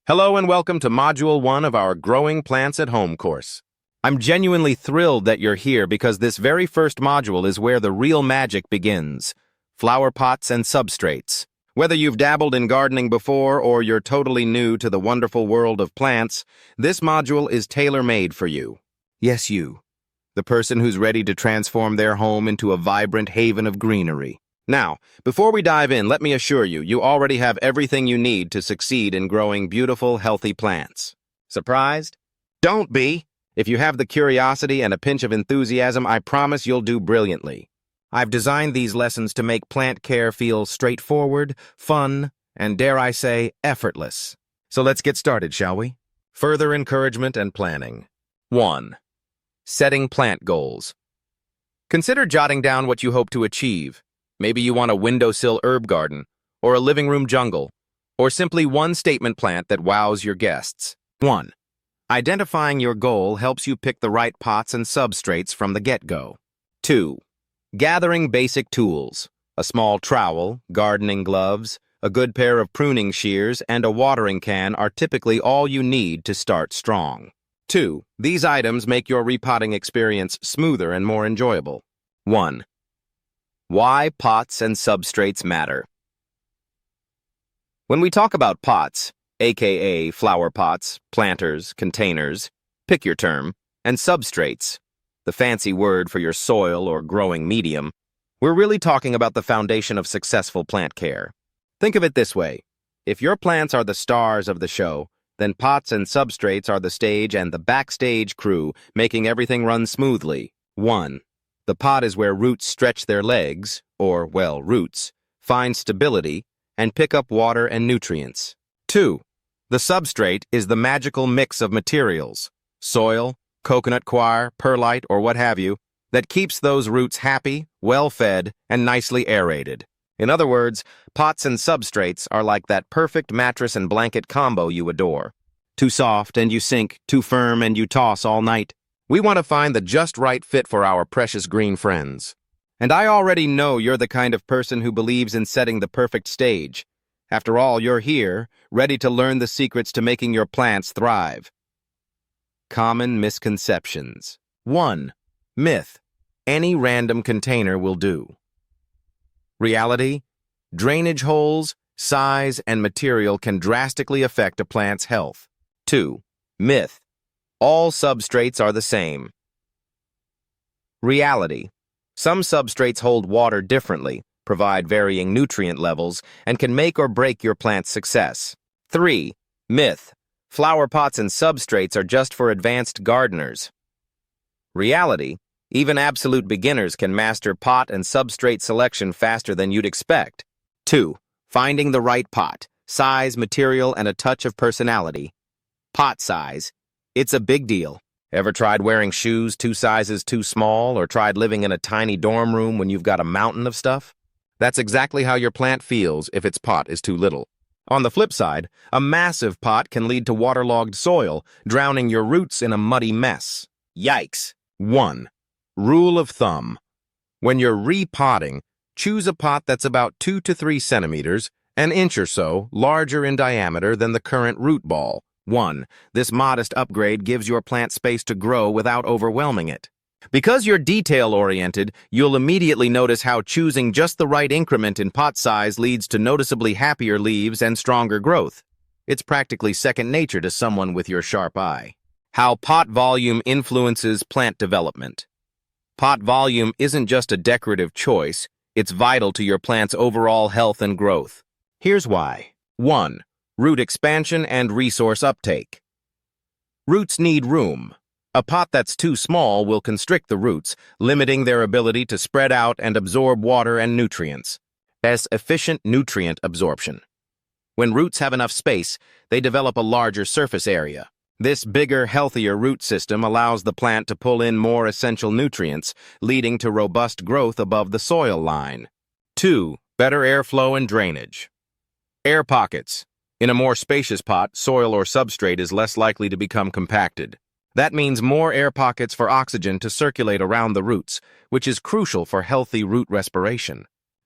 Hello and welcome to Module 1 of our Growing Plants at Home course. I'm genuinely thrilled that you're here because this very first module is where the real magic begins. Flowerpots and Substrates. Whether you've dabbled in gardening before or you're totally new to the wonderful world of plants, this module is tailor-made for you. Yes, you. The person who's ready to transform their home into a vibrant haven of greenery. Now, before we dive in, let me assure you, you already have everything you need to succeed in growing beautiful, healthy plants. Surprised? Don't be! If you have the curiosity and a pinch of enthusiasm, I promise you'll do brilliantly. I've designed these lessons to make plant care feel straightforward, fun, and dare I say, effortless. So let's get started, shall we? Further encouragement and planning. 1. Setting plant goals. Consider jotting down what you hope to achieve. Maybe you want a windowsill herb garden, or a living room jungle, or simply one statement plant that wows your guests. 1. Identifying your goal helps you pick the right pots and substrates from the get-go. 2. Gathering basic tools. A small trowel, gardening gloves, a good pair of pruning shears, and a watering can are typically all you need to start strong. 2. These items make your repotting experience smoother and more enjoyable. 1. Why pots and substrates matter. When we talk about pots, aka flower pots, planters, containers, pick your term, and substrates, the fancy word for your soil or growing medium, we're really talking about the foundation of successful plant care. Think of it this way. If your plants are the stars of the show, then pots and substrates are the stage and the backstage crew, making everything run smoothly. 1. The pot is where roots stretch their legs, or, well, roots, find stability, and pick up water and nutrients. 2. The substrate is the magical mix of materials, soil, coconut coir, perlite, or what have you, that keeps those roots happy, well-fed, and nicely aerated. In other words, pots and substrates are like that perfect mattress and blanket combo you adore. Too soft and you sink, too firm and you toss all night. We want to find the just right fit for our precious green friends. And I already know you're the kind of person who believes in setting the perfect stage. After all, you're here, ready to learn the secrets to making your plants thrive. Common misconceptions. 1. Myth. Any random container will do. Reality. Drainage holes, size, and material can drastically affect a plant's health. 2. Myth. All substrates are the same. Reality. Some substrates hold water differently, provide varying nutrient levels, and can make or break your plant's success. 3. Myth. Flower pots and substrates are just for advanced gardeners. Reality. Even absolute beginners can master pot and substrate selection faster than you'd expect. 2. Finding the right pot. Size, material, and a touch of personality. Pot size. It's a big deal. Ever tried wearing shoes 2 sizes too small or tried living in a tiny dorm room when you've got a mountain of stuff? That's exactly how your plant feels if its pot is too little. On the flip side, a massive pot can lead to waterlogged soil, drowning your roots in a muddy mess. Yikes! 1. Rule of thumb. When you're repotting, choose a pot that's about 2 to 3 centimeters, an inch or so, larger in diameter than the current root ball. 1. This modest upgrade gives your plant space to grow without overwhelming it. Because you're detail-oriented, you'll immediately notice how choosing just the right increment in pot size leads to noticeably happier leaves and stronger growth. It's practically second nature to someone with your sharp eye. How pot volume influences plant development. Pot volume isn't just a decorative choice, it's vital to your plant's overall health and growth. Here's why. 1. Root expansion and resource uptake. Roots need room. A pot that's too small will constrict the roots, limiting their ability to spread out and absorb water and nutrients. Efficient nutrient absorption. When roots have enough space, they develop a larger surface area. This bigger, healthier root system allows the plant to pull in more essential nutrients, leading to robust growth above the soil line. 2. Better airflow and drainage. Air pockets. In a more spacious pot, soil or substrate is less likely to become compacted. That means more air pockets for oxygen to circulate around the roots, which is crucial for healthy root respiration.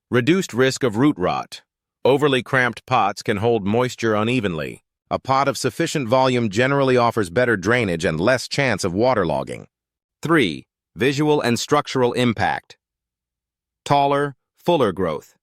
Reduced risk of root rot. Overly cramped pots can hold moisture unevenly. A pot of sufficient volume generally offers better drainage and less chance of waterlogging. 3. Visual and structural impact. Taller, fuller growth.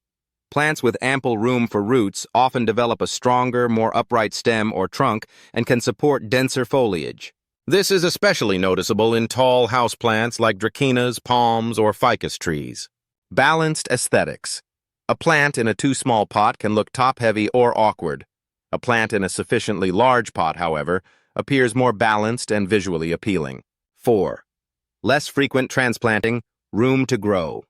Plants with ample room for roots often develop a stronger, more upright stem or trunk and can support denser foliage. This is especially noticeable in tall houseplants like dracaenas, palms, or ficus trees. Balanced aesthetics. A plant in a too small pot can look top-heavy or awkward. A plant in a sufficiently large pot, however, appears more balanced and visually appealing. 4. Less frequent transplanting, room to grow.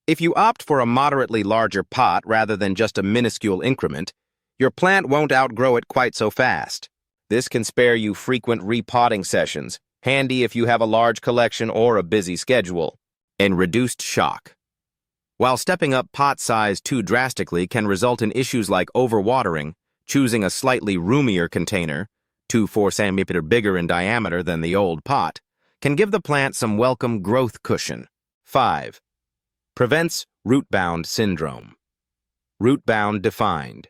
If you opt for a moderately larger pot rather than just a minuscule increment, your plant won't outgrow it quite so fast. This can spare you frequent repotting sessions, handy if you have a large collection or a busy schedule. And reduced shock. While stepping up pot size too drastically can result in issues like overwatering, choosing a slightly roomier container, 2-4 centimeter bigger in diameter than the old pot, can give the plant some welcome growth cushion. 5. Prevents root-bound syndrome. Root-bound defined.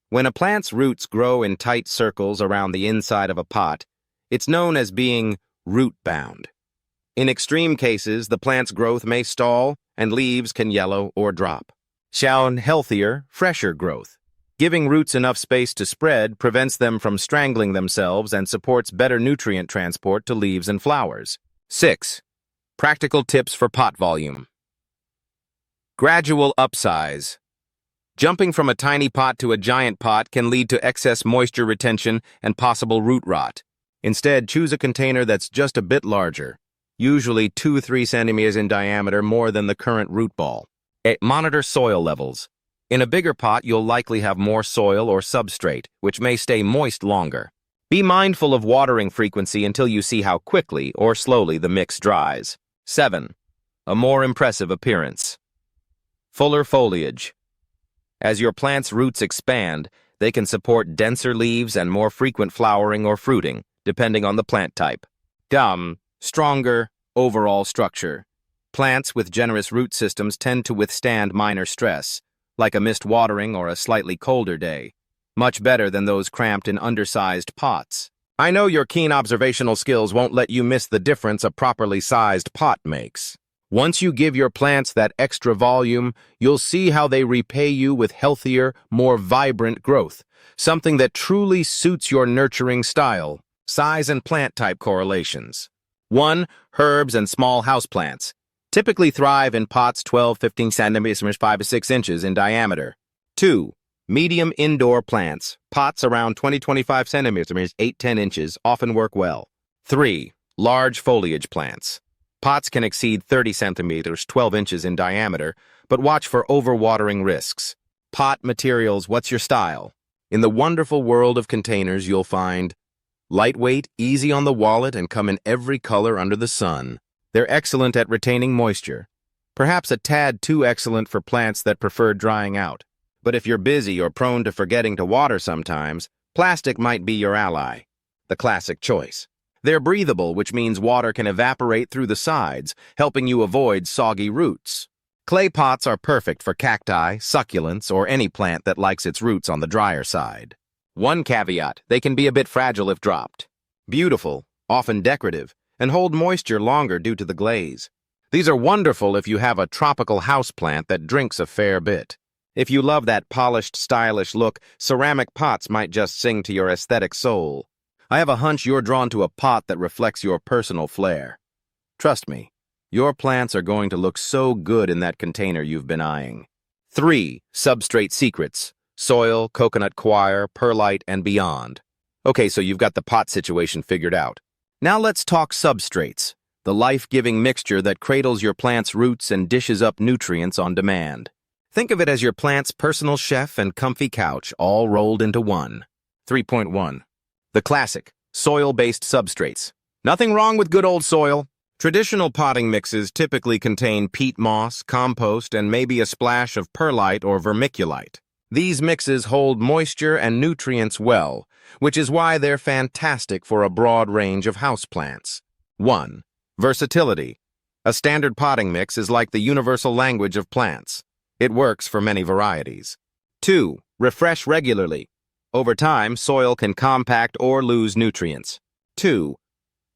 When a plant's roots grow in tight circles around the inside of a pot, it's known as being root-bound. In extreme cases, the plant's growth may stall and leaves can yellow or drop. Shown healthier, fresher growth. Giving roots enough space to spread prevents them from strangling themselves and supports better nutrient transport to leaves and flowers. 6. Practical tips for pot volume. Gradual upsize. Jumping from a tiny pot to a giant pot can lead to excess moisture retention and possible root rot. Instead, choose a container that's just a bit larger, usually 2-3 centimeters in diameter more than the current root ball. Monitor soil levels. In a bigger pot, you'll likely have more soil or substrate, which may stay moist longer. Be mindful of watering frequency until you see how quickly or slowly the mix dries. 7. A more impressive appearance. Fuller foliage. As your plant's roots expand, they can support denser leaves and more frequent flowering or fruiting, depending on the plant type. Stronger overall structure. Plants with generous root systems tend to withstand minor stress, like a missed watering or a slightly colder day, much better than those cramped in undersized pots. I know your keen observational skills won't let you miss the difference a properly sized pot makes. Once you give your plants that extra volume, you'll see how they repay you with healthier, more vibrant growth, something that truly suits your nurturing style. Size and plant type correlations. 1. Herbs and small houseplants typically thrive in pots 12-15 centimeters 5 to 6 inches in diameter. 2. Medium indoor plants, pots around 20-25 centimeters 8-10 inches, often work well. 3. Large foliage plants. Pots can exceed 30 centimeters 12 inches in diameter, but watch for overwatering risks. Pot materials, what's your style? In the wonderful world of containers, you'll find lightweight, easy on the wallet, and come in every color under the sun. They're excellent at retaining moisture. Perhaps a tad too excellent for plants that prefer drying out. But if you're busy or prone to forgetting to water sometimes, plastic might be your ally. The classic choice. They're breathable, which means water can evaporate through the sides, helping you avoid soggy roots. Clay pots are perfect for cacti, succulents, or any plant that likes its roots on the drier side. One caveat, they can be a bit fragile if dropped. Beautiful, often decorative, and hold moisture longer due to the glaze. These are wonderful if you have a tropical houseplant that drinks a fair bit. If you love that polished, stylish look, ceramic pots might just sing to your aesthetic soul. I have a hunch you're drawn to a pot that reflects your personal flair. Trust me, your plants are going to look so good in that container you've been eyeing. 3. Substrate secrets. Soil, coconut coir, perlite, and beyond. Okay, so you've got the pot situation figured out. Now let's talk substrates, the life-giving mixture that cradles your plant's roots and dishes up nutrients on demand. Think of it as your plant's personal chef and comfy couch all rolled into one. 3.1. The classic, soil-based substrates. Nothing wrong with good old soil. Traditional potting mixes typically contain peat moss, compost, and maybe a splash of perlite or vermiculite. These mixes hold moisture and nutrients well, which is why they're fantastic for a broad range of houseplants. 1. Versatility. A standard potting mix is like the universal language of plants. It works for many varieties. 2. Refresh regularly. Over time, soil can compact or lose nutrients. 2.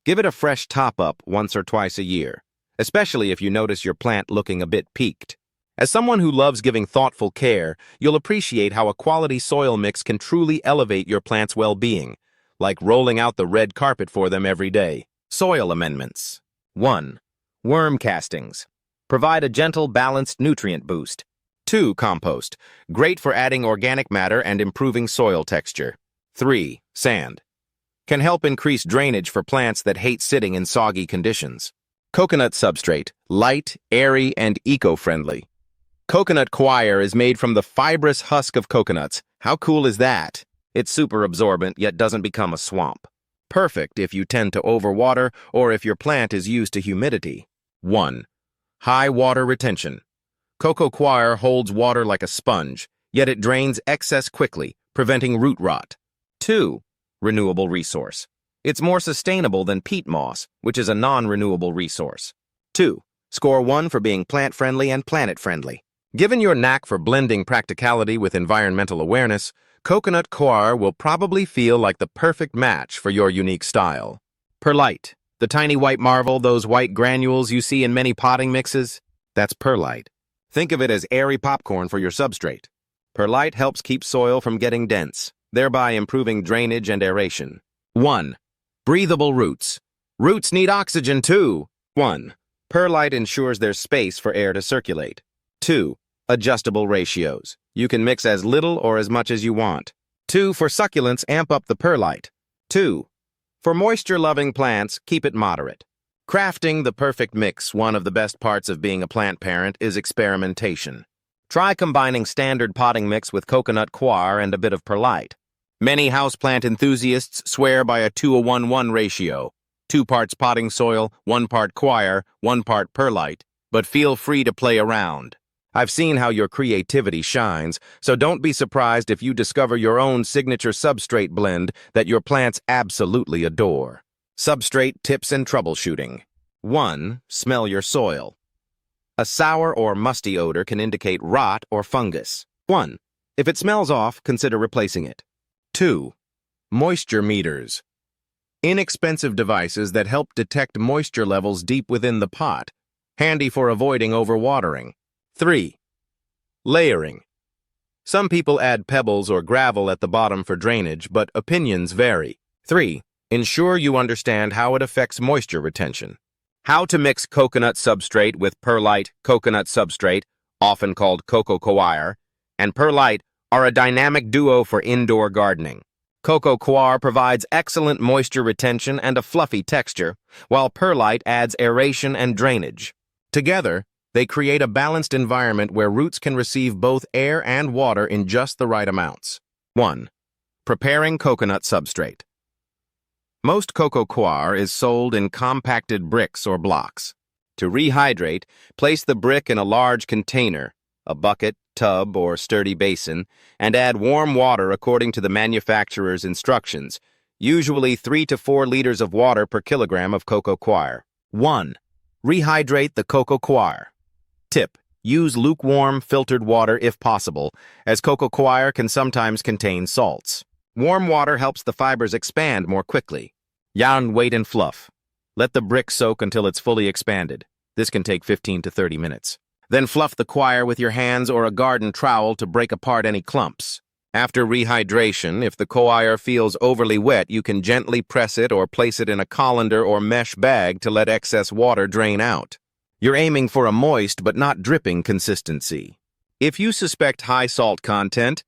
Give it a fresh top-up once or twice a year, especially if you notice your plant looking a bit peaked. As someone who loves giving thoughtful care, you'll appreciate how a quality soil mix can truly elevate your plant's well-being, like rolling out the red carpet for them every day. Soil amendments. 1. Worm castings. Provide a gentle, balanced nutrient boost. 2. Compost. Great for adding organic matter and improving soil texture. 3. Sand. Can help increase drainage for plants that hate sitting in soggy conditions. Coconut substrate. Light, airy, and eco-friendly. Coconut coir is made from the fibrous husk of coconuts. How cool is that? It's super absorbent, yet doesn't become a swamp. Perfect if you tend to overwater or if your plant is used to humidity. 1. High water retention. Coco coir holds water like a sponge, yet it drains excess quickly, preventing root rot. 2. Renewable resource. It's more sustainable than peat moss, which is a non-renewable resource. 2. Score 1 for being plant-friendly and planet-friendly. Given your knack for blending practicality with environmental awareness, coconut coir will probably feel like the perfect match for your unique style. Perlite, the tiny white marvel, those white granules you see in many potting mixes, that's perlite. Think of it as airy popcorn for your substrate. Perlite helps keep soil from getting dense, thereby improving drainage and aeration. 1. Breathable roots. Roots need oxygen too. 1. Perlite ensures there's space for air to circulate. 2. Adjustable ratios. You can mix as little or as much as you want. 2. For succulents, amp up the perlite. 2. For moisture-loving plants, keep it moderate. Crafting the perfect mix. One of the best parts of being a plant parent is experimentation. Try combining standard potting mix with coconut coir and a bit of perlite. Many houseplant enthusiasts swear by a 2:1:1 ratio. 2 parts potting soil, 1 part coir, 1 part perlite, but feel free to play around. I've seen how your creativity shines, so don't be surprised if you discover your own signature substrate blend that your plants absolutely adore. Substrate tips and troubleshooting. 1. Smell your soil. A sour or musty odor can indicate rot or fungus. 1. If it smells off, consider replacing it. 2. Moisture meters. Inexpensive devices that help detect moisture levels deep within the pot, handy for avoiding overwatering. 3. Layering. Some people add pebbles or gravel at the bottom for drainage, but opinions vary. 3. Ensure you understand how it affects moisture retention. How to mix coconut substrate with perlite. Coconut substrate, often called coco coir, and perlite are a dynamic duo for indoor gardening. Coco coir provides excellent moisture retention and a fluffy texture, while perlite adds aeration and drainage. Together, they create a balanced environment where roots can receive both air and water in just the right amounts. 1. Preparing coconut substrate. Most coco coir is sold in compacted bricks or blocks. To rehydrate, place the brick in a large container, a bucket, tub, or sturdy basin, and add warm water according to the manufacturer's instructions, usually 3 to 4 liters of water per kilogram of coco coir. 1. Rehydrate the coco coir. Tip: use lukewarm, filtered water if possible, as coco coir can sometimes contain salts. Warm water helps the fibers expand more quickly. Yarn, weight, and fluff. Let the brick soak until it's fully expanded. This can take 15 to 30 minutes. Then fluff the coir with your hands or a garden trowel to break apart any clumps. After rehydration, if the coir feels overly wet, you can gently press it or place it in a colander or mesh bag to let excess water drain out. You're aiming for a moist but not dripping consistency. If you suspect high salt content,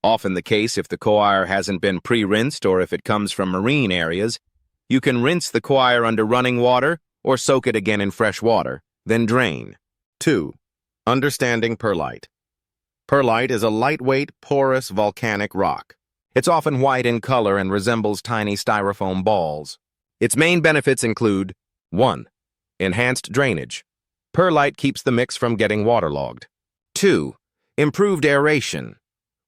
often the case if the coir hasn't been pre-rinsed or if it comes from marine areas, you can rinse the coir under running water or soak it again in fresh water, then drain. 2. Understanding perlite. Perlite is a lightweight, porous volcanic rock. It's often white in color and resembles tiny styrofoam balls. Its main benefits include 1. Enhanced drainage. Perlite keeps the mix from getting waterlogged. 2. Improved aeration.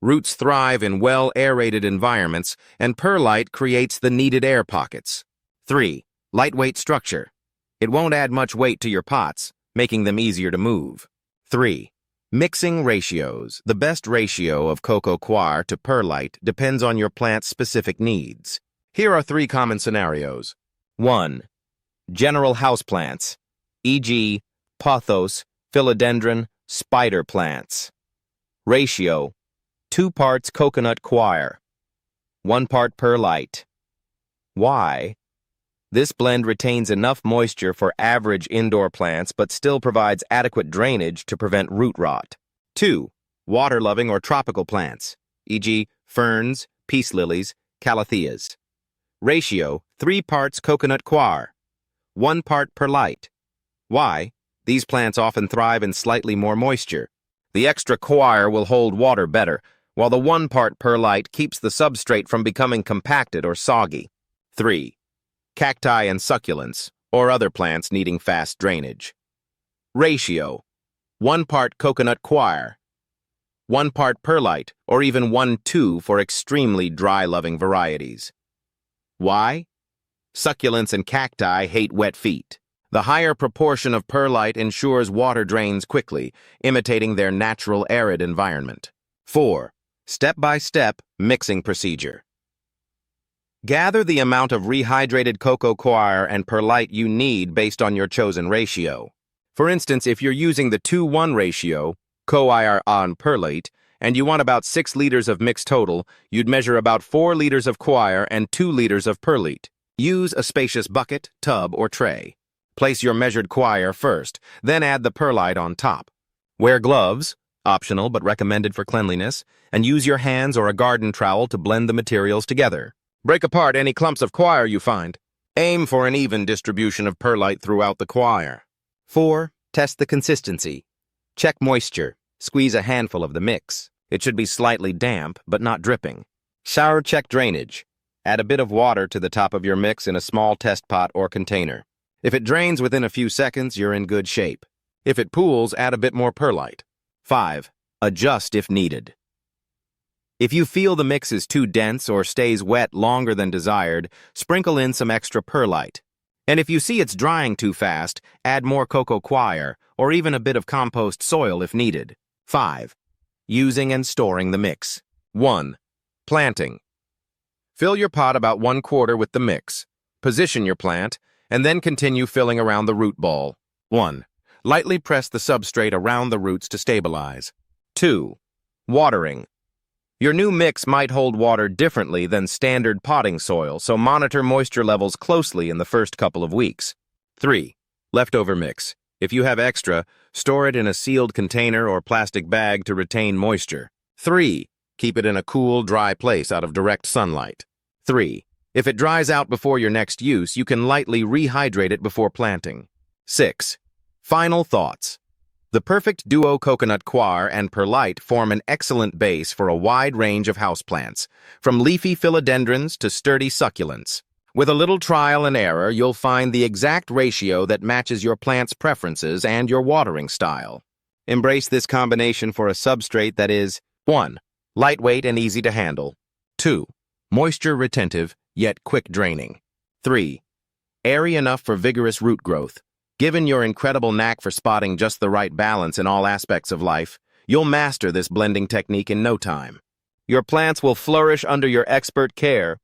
Roots thrive in well-aerated environments, and perlite creates the needed air pockets. 3. Lightweight structure. It won't add much weight to your pots, making them easier to move. 3. Mixing ratios. The best ratio of coco coir to perlite depends on your plant's specific needs. Here are 3 common scenarios. 1. General houseplants, e.g., pothos, philodendron, spider plants. Ratio: 2 parts coconut coir, 1 part perlite. Why? This blend retains enough moisture for average indoor plants but still provides adequate drainage to prevent root rot. 2. Water-loving or tropical plants, e.g., ferns, peace lilies, calatheas. Ratio: 3 parts coconut coir, 1 part perlite. Why? These plants often thrive in slightly more moisture. The extra coir will hold water better, while the 1 part perlite keeps the substrate from becoming compacted or soggy. 3. Cacti and succulents, or other plants needing fast drainage. Ratio: 1 part coconut coir, 1 part perlite, or even 1:2 for extremely dry-loving varieties. Why? Succulents and cacti hate wet feet. The higher proportion of perlite ensures water drains quickly, imitating their natural arid environment. 4. Step-by-step mixing procedure. Gather the amount of rehydrated coco coir and perlite you need based on your chosen ratio. For instance, if you're using the 2:1 ratio, coir on perlite, and you want about 6 liters of mix total, you'd measure about 4 liters of coir and 2 liters of perlite. Use a spacious bucket, tub, or tray. Place your measured coir first, then add the perlite on top. Wear gloves, optional but recommended for cleanliness, and use your hands or a garden trowel to blend the materials together. Break apart any clumps of coir you find. Aim for an even distribution of perlite throughout the coir. 4. Test the consistency. Check moisture. Squeeze a handful of the mix. It should be slightly damp, but not dripping. Shower check drainage. Add a bit of water to the top of your mix in a small test pot or container. If it drains within a few seconds, you're in good shape. If it pools, add a bit more perlite. 5. Adjust if needed. If you feel the mix is too dense or stays wet longer than desired, sprinkle in some extra perlite. And if you see it's drying too fast, add more coco coir or even a bit of compost soil if needed. 5. Using and storing the mix. 1. Planting. Fill your pot about 1/4 with the mix. Position your plant, and then continue filling around the root ball. 1. Lightly press the substrate around the roots to stabilize. 2. Watering. Your new mix might hold water differently than standard potting soil, so monitor moisture levels closely in the first couple of weeks. 3. Leftover mix. If you have extra, store it in a sealed container or plastic bag to retain moisture. 3. Keep it in a cool, dry place out of direct sunlight. 3. If it dries out before your next use, you can lightly rehydrate it before planting. 6. Final thoughts. The perfect duo coconut coir and perlite form an excellent base for a wide range of houseplants, from leafy philodendrons to sturdy succulents. With a little trial and error, you'll find the exact ratio that matches your plant's preferences and your watering style. Embrace this combination for a substrate that is 1. Lightweight and easy to handle. 2. Moisture retentive, yet quick draining. 3. Airy enough for vigorous root growth. Given your incredible knack for spotting just the right balance in all aspects of life, you'll master this blending technique in no time. Your plants will flourish under your expert care.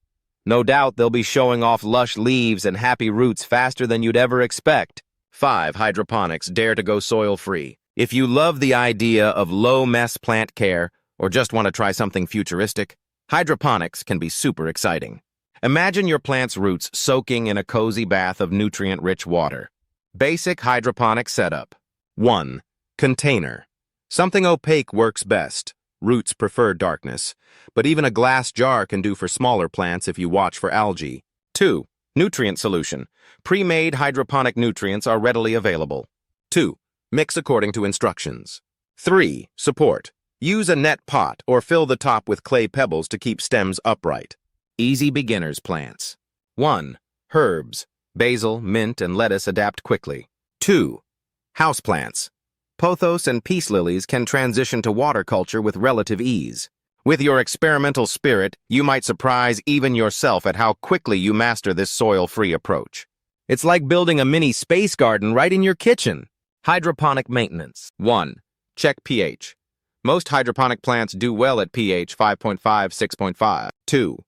No doubt they'll be showing off lush leaves and happy roots faster than you'd ever expect. 5. Hydroponics. Dare to go soil-free. If you love the idea of low-mess plant care or just want to try something futuristic, hydroponics can be super exciting. Imagine your plant's roots soaking in a cozy bath of nutrient-rich water. Basic hydroponic setup. 1. Container. Something opaque works best. Roots prefer darkness, but even a glass jar can do for smaller plants if you watch for algae. 2. Nutrient solution. Pre-made hydroponic nutrients are readily available. 2. Mix according to instructions. 3. Support. Use a net pot or fill the top with clay pebbles to keep stems upright. Easy beginner's plants. 1. Herbs. Basil, mint, and lettuce adapt quickly. 2. Houseplants. Pothos and peace lilies can transition to water culture with relative ease. With your experimental spirit, you might surprise even yourself at how quickly you master this soil-free approach. It's like building a mini space garden right in your kitchen. Hydroponic maintenance. 1. Check pH. Most hydroponic plants do well at pH 5.5, 6.5. 2.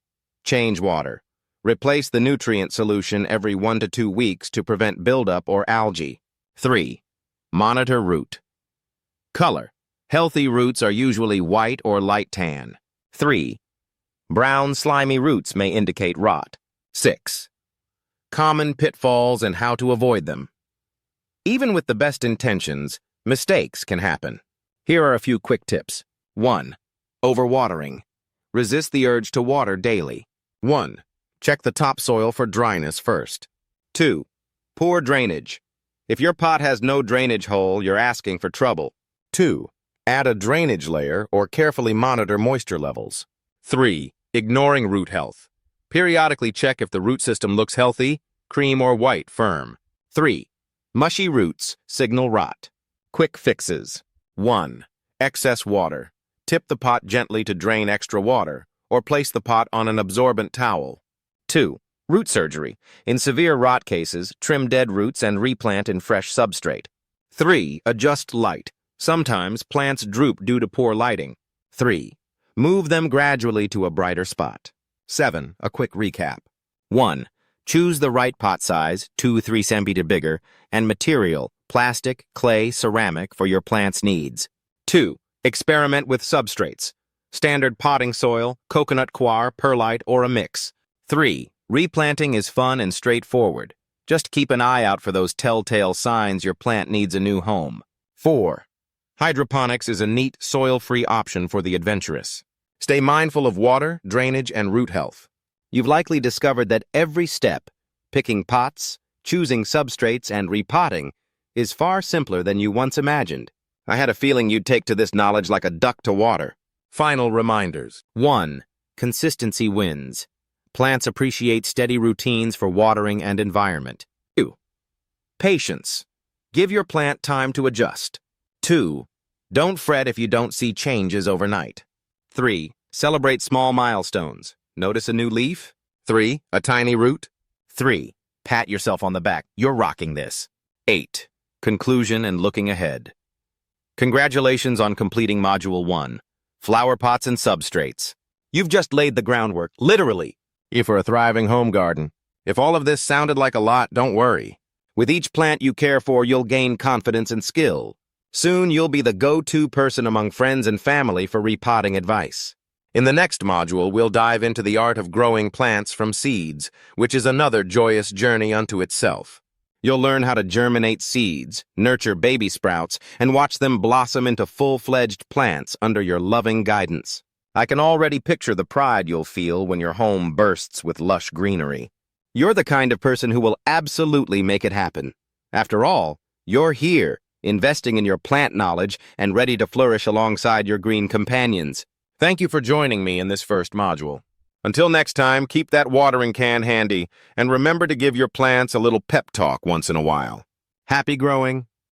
Change water. Replace the nutrient solution every 1 to 2 weeks to prevent buildup or algae. 3. Monitor root. Color. Healthy roots are usually white or light tan. 3. Brown, slimy roots may indicate rot. 6. Common pitfalls and how to avoid them. Even with the best intentions, mistakes can happen. Here are a few quick tips. 1. Overwatering. Resist the urge to water daily. 1. Check the topsoil for dryness first. 2. Poor drainage. If your pot has no drainage hole, you're asking for trouble. 2. Add a drainage layer or carefully monitor moisture levels. 3. Ignoring root health. Periodically check if the root system looks healthy, cream or white, firm. 3. Mushy roots signal rot. Quick fixes. 1. Excess water. Tip the pot gently to drain extra water, or place the pot on an absorbent towel. 2. Root surgery. In severe rot cases, trim dead roots and replant in fresh substrate. 3. Adjust light. Sometimes plants droop due to poor lighting. 3. Move them gradually to a brighter spot. 7. A quick recap. 1. Choose the right pot size, 2-3 cm bigger, and material, plastic, clay, ceramic, for your plant's needs. 2. Experiment with substrates. Standard potting soil, coconut coir, perlite, or a mix. 3. Replanting is fun and straightforward. Just keep an eye out for those telltale signs your plant needs a new home. 4. Hydroponics is a neat, soil-free option for the adventurous. Stay mindful of water, drainage, and root health. You've likely discovered that every step, picking pots, choosing substrates, and repotting, is far simpler than you once imagined. I had a feeling you'd take to this knowledge like a duck to water. Final reminders. 1. Consistency wins. Plants appreciate steady routines for watering and environment. 2. Patience. Give your plant time to adjust. 2. Don't fret if you don't see changes overnight. 3. Celebrate small milestones. Notice a new leaf? 3. A tiny root? 3. Pat yourself on the back. You're rocking this. 8. Conclusion and looking ahead. Congratulations on completing Module 1, Flowerpots and Substrates. You've just laid the groundwork, literally, for a thriving home garden. If all of this sounded like a lot, don't worry. With each plant you care for, you'll gain confidence and skill. Soon you'll be the go-to person among friends and family for repotting advice. In the next module, we'll dive into the art of growing plants from seeds, which is another joyous journey unto itself. You'll learn how to germinate seeds, nurture baby sprouts, and watch them blossom into full-fledged plants under your loving guidance. I can already picture the pride you'll feel when your home bursts with lush greenery. You're the kind of person who will absolutely make it happen. After all, you're here, investing in your plant knowledge and ready to flourish alongside your green companions. Thank you for joining me in this first module. Until next time, keep that watering can handy, and remember to give your plants a little pep talk once in a while. Happy growing.